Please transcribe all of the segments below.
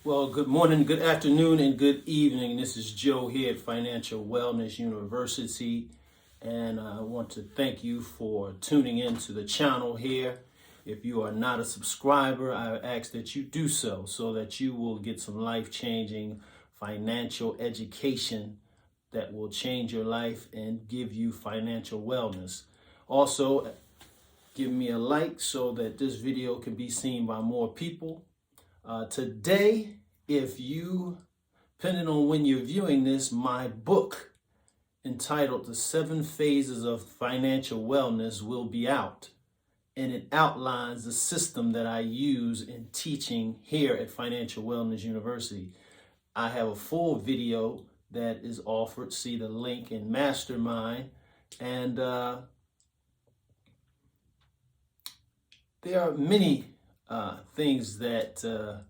Well, good morning, good afternoon, and good evening. This is Joe here at Financial Wellness University, and I want to thank you for tuning into the channel here. If you are not a subscriber, I ask that you do so that you will get some life-changing financial education that will change your life and give you financial wellness. Also, give me a like so that this video can be seen by more people. Today, depending on when you're viewing this, my book entitled The 7 Phases of Financial Wellness will be out. And it outlines the system that I use in teaching here at Financial Wellness University. I have a full video that is offered. See the link in Mastermind. And there are many things that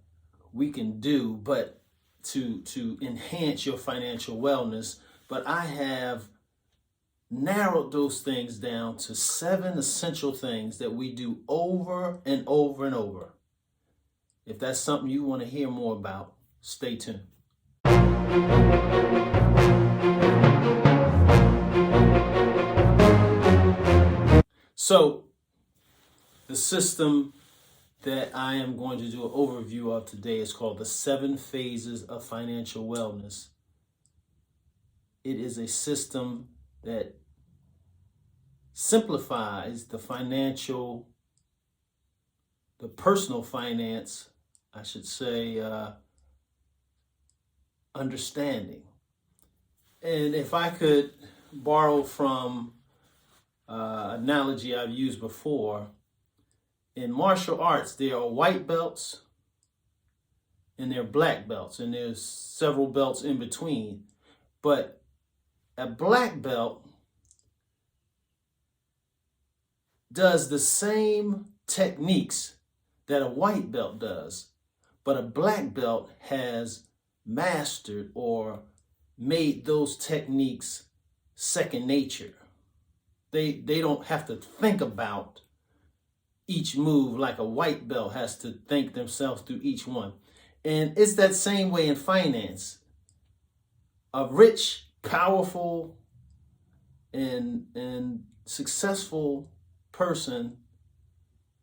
we can do, but to enhance your financial wellness. But I have narrowed those things down to 7 essential things that we do over and over and over. If that's something you want to hear more about, stay tuned. So, the system that I am going to do an overview of today is called the 7 Phases of Financial Wellness. It is a system that simplifies the personal finance, I should say, understanding. And if I could borrow from analogy I've used before, in martial arts, there are white belts and there are black belts, and there's several belts in between. But a black belt does the same techniques that a white belt does, but a black belt has mastered or made those techniques second nature. They don't have to think about each move like a white belt has to think themselves through each one. And it's that same way in finance. A rich, powerful, and successful person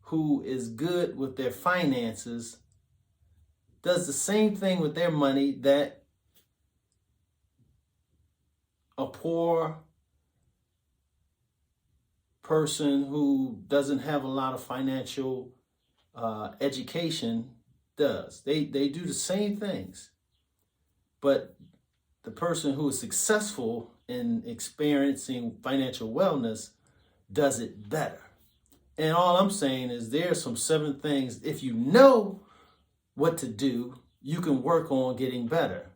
who is good with their finances does the same thing with their money that a poor person who doesn't have a lot of financial education does. They do the same things, but the person who is successful in experiencing financial wellness does it better. And all I'm saying is there are some 7 things, if you know what to do, you can work on getting better.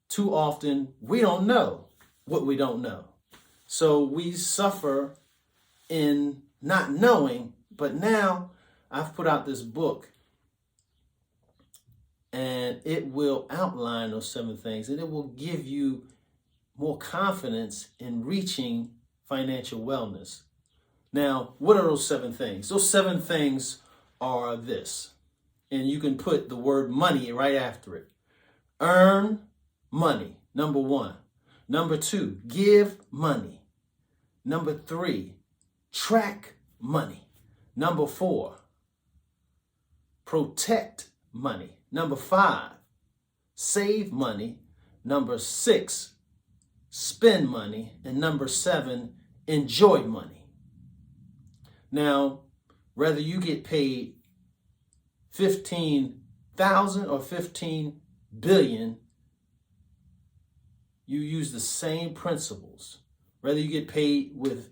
Too often, we don't know what we don't know. So we suffer in not knowing, but now I've put out this book and it will outline those 7 things, and it will give you more confidence in reaching financial wellness. Now, what are those 7 things? Those 7 things are this, and you can put the word money right after it. Earn money, number 1. Number 2, give money. Number 3, track money. Number 4, protect money. Number 5, save money. Number 6, spend money. And number 7, enjoy money. Now, whether you get paid 15,000 or 15 billion, you use the same principles. Whether you get paid with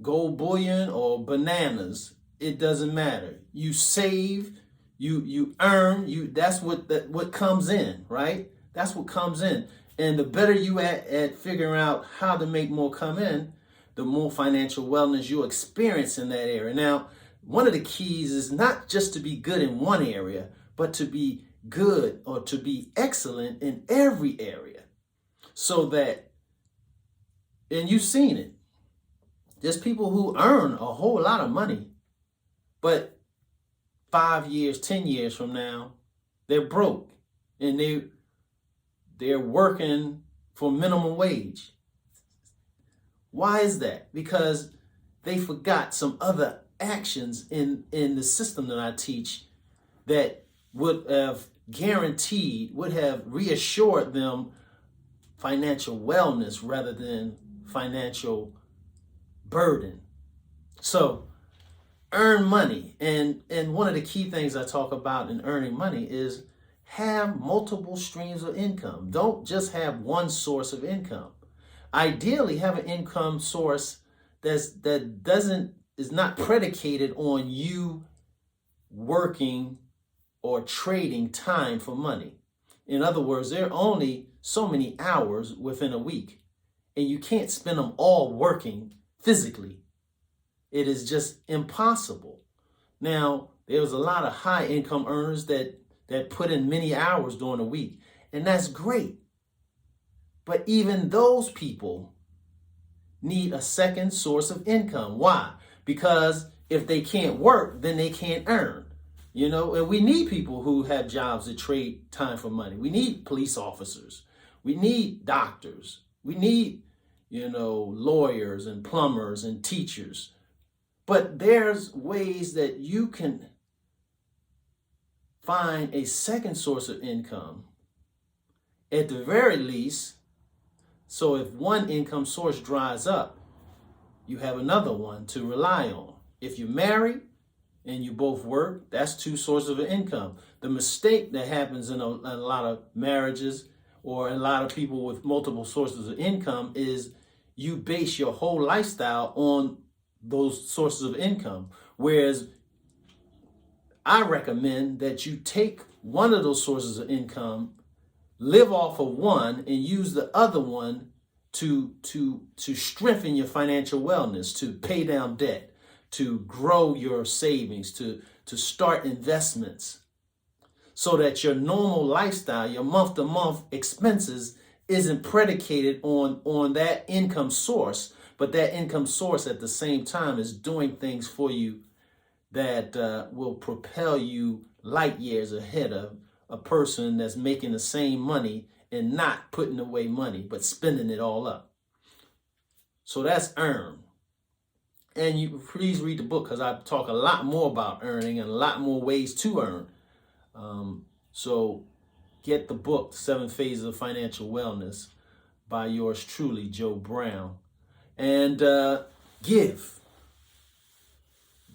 gold bullion or bananas, it doesn't matter. You save, you earn, that's what comes in, right? That's what comes in. And the better you at figuring out how to make more come in, the more financial wellness you'll experience in that area. Now, one of the keys is not just to be good in one area, but to be good or to be excellent in every area. So that, and you've seen it, there's people who earn a whole lot of money, but 5 years, 10 years from now, they're broke and they're working for minimum wage. Why is that? Because they forgot some other actions in the system that I teach that would have guaranteed, would have reassured them financial wellness rather than financial burden. So earn money. And one of the key things I talk about in earning money is have multiple streams of income. Don't just have one source of income. Ideally, have an income source that is not predicated on you working or trading time for money. In other words, there are only so many hours within a week, and you can't spend them all working physically. It is just impossible. Now, there's a lot of high income earners that put in many hours during the week, and that's great. But even those people need a second source of income. Why? Because if they can't work, then they can't earn. And we need people who have jobs that trade time for money. We need police officers. We need doctors. We need, lawyers and plumbers and teachers. But there's ways that you can find a second source of income at the very least. So if one income source dries up, you have another one to rely on. If you're married and you both work, that's two sources of income. The mistake that happens in a lot of marriages or a lot of people with multiple sources of income is you base your whole lifestyle on those sources of income. Whereas I recommend that you take one of those sources of income, live off of one, and use the other one to strengthen your financial wellness, to pay down debt, to grow your savings, to start investments, so that your normal lifestyle, your month-to-month expenses isn't predicated on that income source, but that income source at the same time is doing things for you that will propel you light years ahead of a person that's making the same money and not putting away money, but spending it all up. So that's earn. And you please read the book, because I talk a lot more about earning and a lot more ways to earn. So get the book, 7 Phases of Financial Wellness, by yours truly, Joe Brown. And give.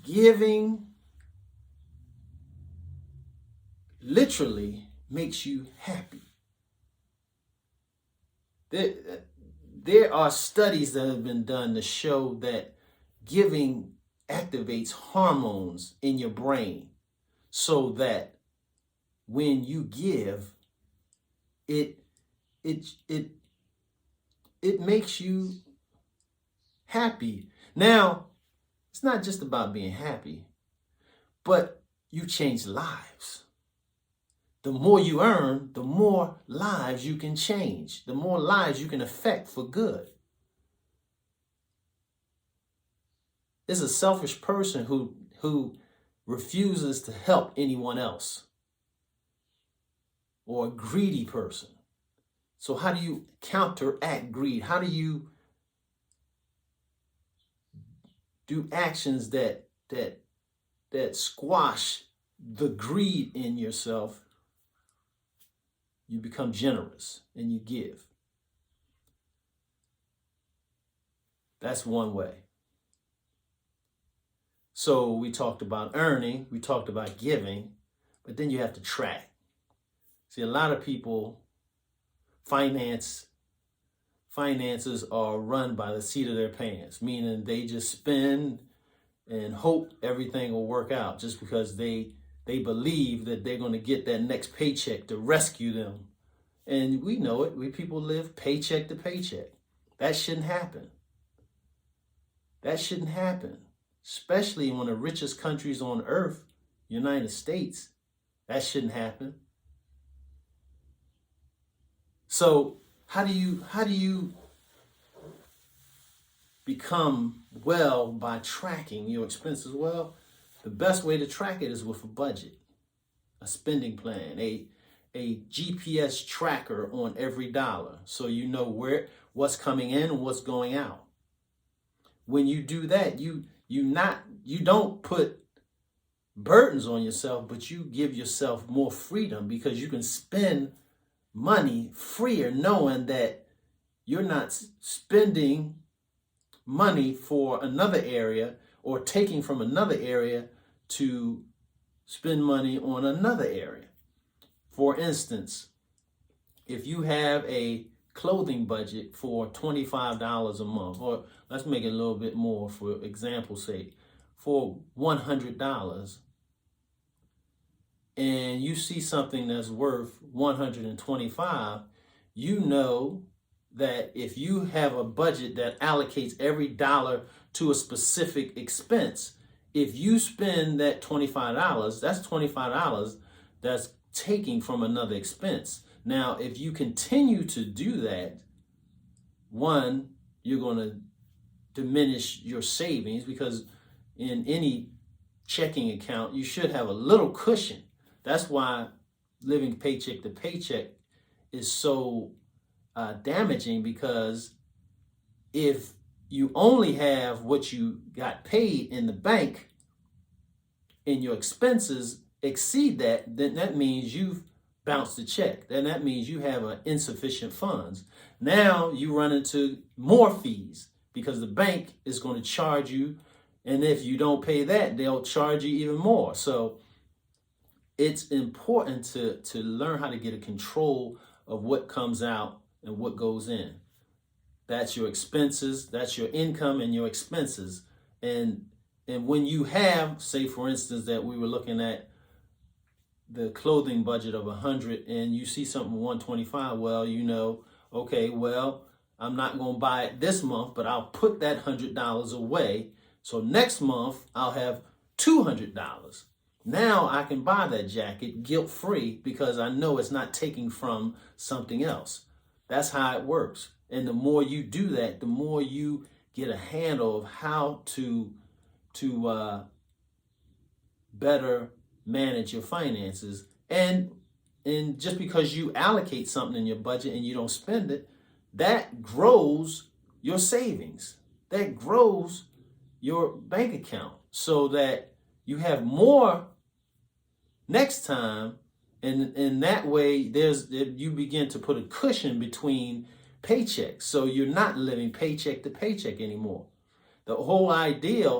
Giving literally makes you happy. There are studies that have been done to show that giving activates hormones in your brain, so that when you give, it makes you happy. Now, it's not just about being happy, but you change lives. The more you earn, the more lives you can change, the more lives you can affect for good. It's a selfish person who refuses to help anyone else, or a greedy person. So how do you counteract greed? How do you do actions that squash the greed in yourself? You become generous and you give. That's one way. So we talked about earning, we talked about giving, but then you have to track. See, a lot of people, finances are run by the seat of their pants, meaning they just spend and hope everything will work out just because they believe that they're going to get that next paycheck to rescue them. And we know it. We people live paycheck to paycheck. That shouldn't happen. That shouldn't happen. Especially in one of the richest countries on earth, United States. That shouldn't happen. So how do you become well by tracking your expenses? Well, the best way to track it is with a budget, a spending plan, a GPS tracker on every dollar, so you know what's coming in and what's going out. When you do that, you don't put burdens on yourself, but you give yourself more freedom, because you can spend money freer, knowing that you're not spending money for another area or taking from another area to spend money on another area. For instance, if you have a clothing budget for $25 a month, or let's make it a little bit more for example's sake, for $100, and you see something that's worth $125, you know that if you have a budget that allocates every dollar to a specific expense, if you spend that $25, that's $25 that's taking from another expense. Now, if you continue to do that, one, you're going to diminish your savings, because in any checking account, you should have a little cushion. That's why living paycheck to paycheck is so damaging, because if you only have what you got paid in the bank and your expenses exceed that, then that means you've bounced the check. Then that means you have insufficient funds. Now you run into more fees, because the bank is going to charge you, and if you don't pay that, they'll charge you even more. So it's important to learn how to get a control of what comes out and what goes in. That's your expenses, that's your income and your expenses. And when you have, say for instance, that we were looking at the clothing budget of 100, and you see something 125, well, you know, okay, well, I'm not going to buy it this month, but I'll put that $100 away. So next month I'll have $200. Now I can buy that jacket guilt-free, because I know it's not taking from something else. That's how it works. And the more you do that, the more you get a handle of how to better manage your finances. And just because you allocate something in your budget and you don't spend it, that grows your savings. That grows your bank account, so that you have more next time. And in that way, you begin to put a cushion between paychecks. So you're not living paycheck to paycheck anymore. The whole idea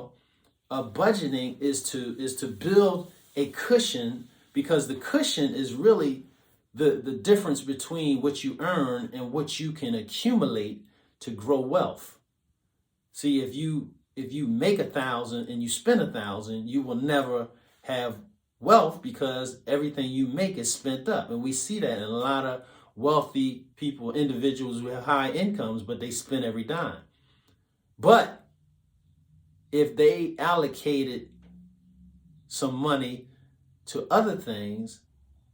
of budgeting is to build a cushion, because the cushion is really the difference between what you earn and what you can accumulate to grow wealth. See, if you make 1,000 and you spend 1,000, you will never have wealth, because everything you make is spent up. And we see that in a lot of wealthy people, individuals who have high incomes, but they spend every dime. But if they allocated some money to other things,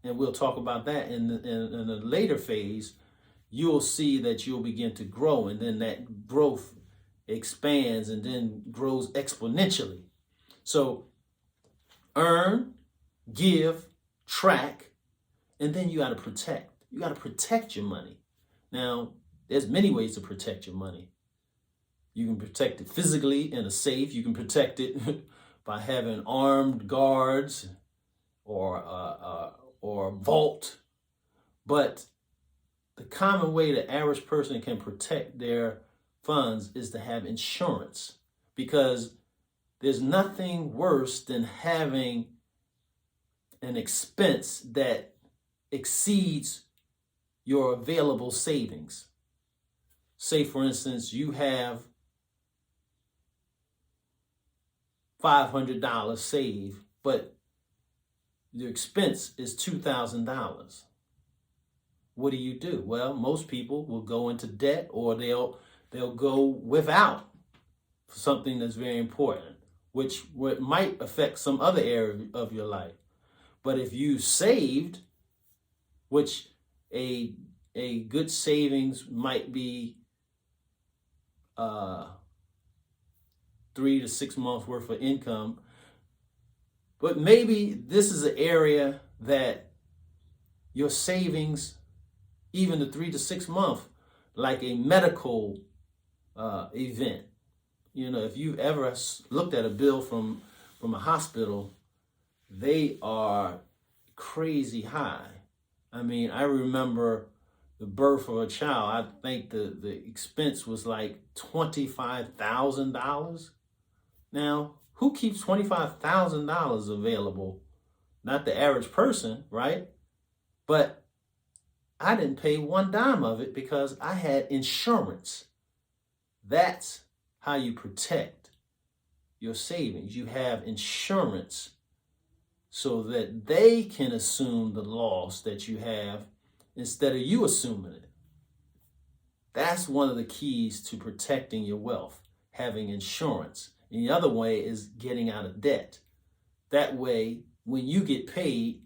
and we'll talk about that in a later phase, you'll see that you'll begin to grow, and then that growth expands and then grows exponentially. So earn, give, track, and then you got to protect. You got to protect your money. Now, there's many ways to protect your money. You can protect it physically in a safe. You can protect it by having armed guards or a vault. But the common way the average person can protect their funds is to have insurance, because there's nothing worse than having an expense that exceeds your available savings. Say, for instance, you have $500 saved, but your expense is $2,000. What do? Well, most people will go into debt, or they'll go without something that's very important, which might affect some other area of your life. But if you saved, which a good savings might be 3 to 6 months worth of income, but maybe this is an area that your savings, even the 3 to 6 month, like a medical event. If you've ever looked at a bill from a hospital, they are crazy high. I mean, I remember the birth of a child. I think the expense was like $25,000. Now, who keeps $25,000 available? Not the average person, right? But I didn't pay one dime of it because I had insurance. That's how you protect your savings. You have insurance so that they can assume the loss that you have instead of you assuming it. That's one of the keys to protecting your wealth, having insurance. And the other way is getting out of debt. That way, when you get paid,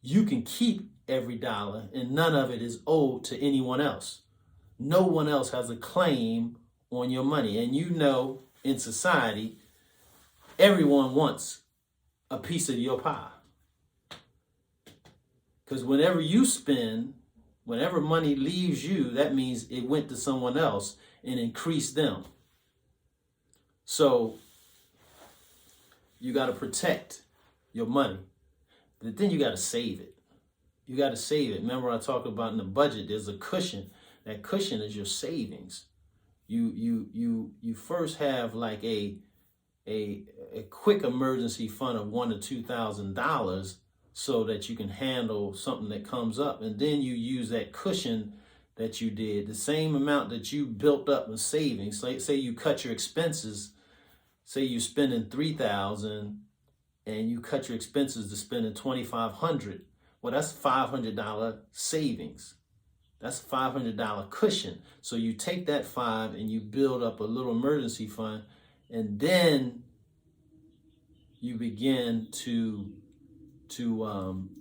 you can keep every dollar and none of it is owed to anyone else. No one else has a claim on your money. And in society, everyone wants a piece of your pie. Because whenever you spend, whenever money leaves you, that means it went to someone else and increased them. So you got to protect your money, but then you got to save it. You got to save it. Remember, I talked about in the budget, there's a cushion. That cushion is your savings. You first have like a quick emergency fund of $1,000 to $2,000 so that you can handle something that comes up, and then you use that cushion that you did, the same amount that you built up in savings. Say you cut your expenses. Say you're spending $3,000 and you cut your expenses to spending $2,500. Well, that's $500 savings. That's a $500 cushion. So you take that $5 and you build up a little emergency fund, and then you begin to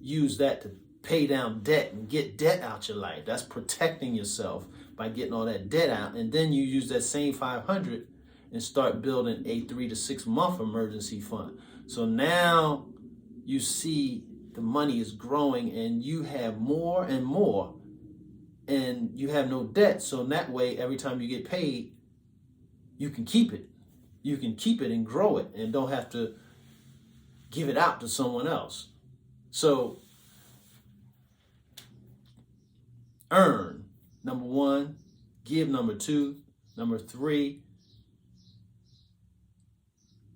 use that to pay down debt and get debt out your life. That's protecting yourself by getting all that debt out. And then you use that same $500 and start building a 3 to 6 month emergency fund. So now you see the money is growing and you have more and more, and you have no debt. So in that way, every time you get paid, you can keep it. You can keep it and grow it and don't have to give it out to someone else. So earn, number 1, give, number 2, number 3,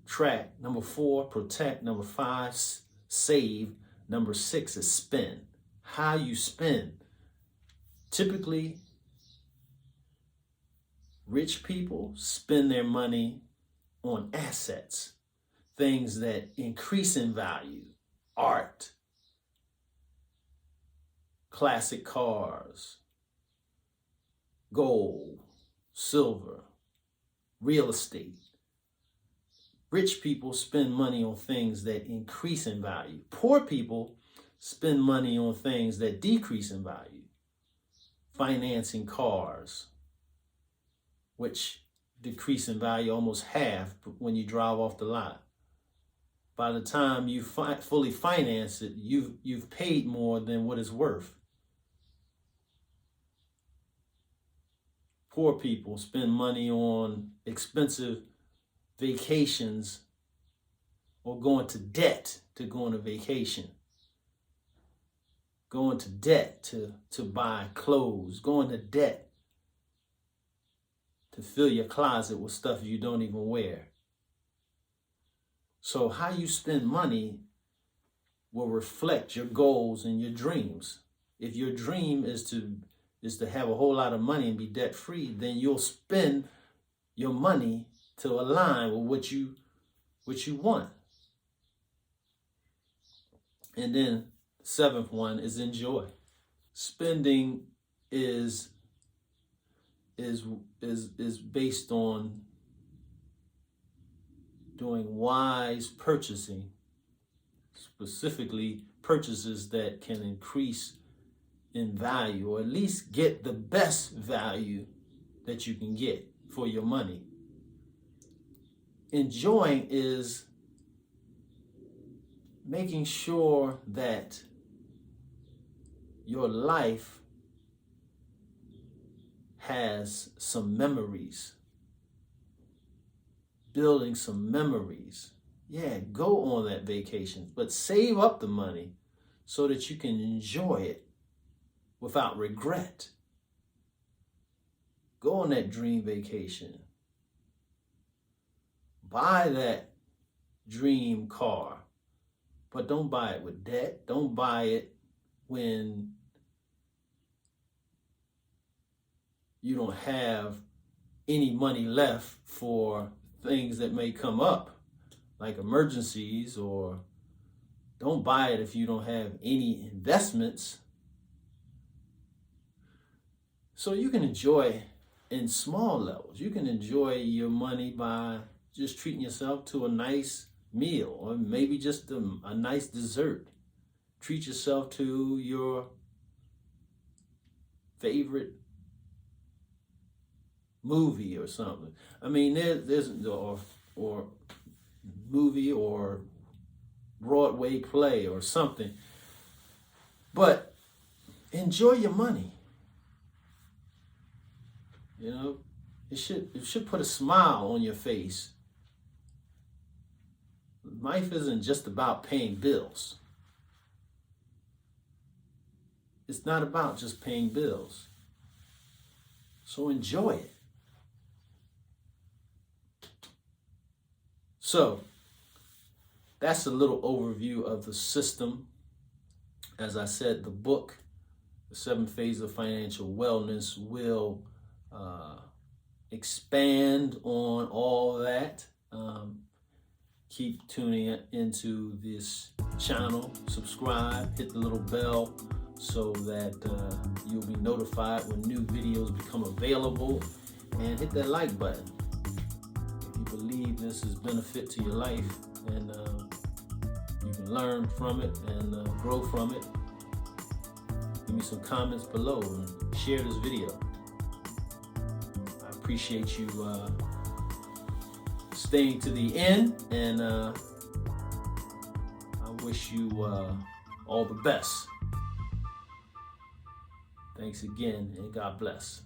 track, number 4, protect, number 5, save, number 6 is spend. How you spend. Typically, rich people spend their money on assets, things that increase in value, art, classic cars, gold, silver, real estate. Rich people spend money on things that increase in value. Poor people spend money on things that decrease in value. Financing cars, which decrease in value almost half when you drive off the lot. By the time you fully finance it, you've paid more than what it's worth. Poor people spend money on expensive vacations or going to debt to go on a vacation. Going to debt to buy clothes. Going to debt to fill your closet with stuff you don't even wear. So how you spend money will reflect your goals and your dreams. If your dream is to have a whole lot of money and be debt free, then you'll spend your money to align with what you want. And then 7th one is enjoy. Spending is based on doing wise purchasing, specifically purchases that can increase in value, or at least get the best value that you can get for your money. Enjoying is making sure that your life has some memories, building some memories. Yeah, go on that vacation, but save up the money so that you can enjoy it without regret. Go on that dream vacation. Buy that dream car, but don't buy it with debt. Don't buy it when you don't have any money left for things that may come up, like emergencies, or don't buy it if you don't have any investments. So you can enjoy in small levels. You can enjoy your money by just treating yourself to a nice meal, or maybe just a nice dessert. Treat yourself to your favorite movie or something. I mean, there's or movie or Broadway play or something. But enjoy your money. You know, it should put a smile on your face. Life isn't just about paying bills. It's not about just paying bills. So enjoy it. So that's a little overview of the system. As I said, the book, The 7 Phases of Financial Wellness, will expand on all that. Keep tuning into this channel, subscribe, hit the little bell so that you'll be notified when new videos become available, and hit that like button. If you believe this is benefit to your life and you can learn from it and grow from it, give me some comments below and share this video. I appreciate you staying to the end, and I wish you all the best. Thanks again, and God bless.